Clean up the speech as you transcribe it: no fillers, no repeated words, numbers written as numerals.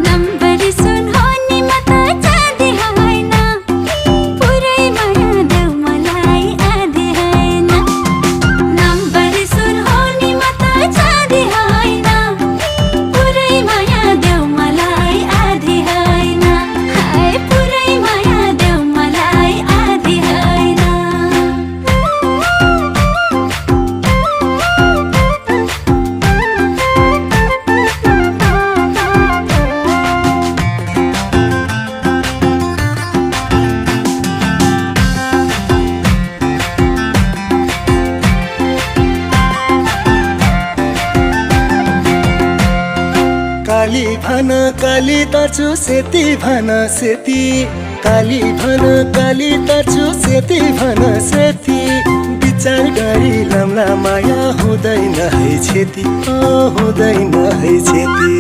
नम्बरी सुन हो नि म त चाँदी होइन पुरै माया देऊ मलाई आधी होइन नम्बरी सुन हो नि म त चाँदी होइन पुरै माया देऊ मलाई आधी होइन हाय पुरै माया देऊ मलाई आधी होइन काली भन काली तर्छु सेती भन सेती काली भन काली तर्छु सेती भन सेती विचार गरी लम्ला माया हुँदैन है छेती हुँदैन है छेती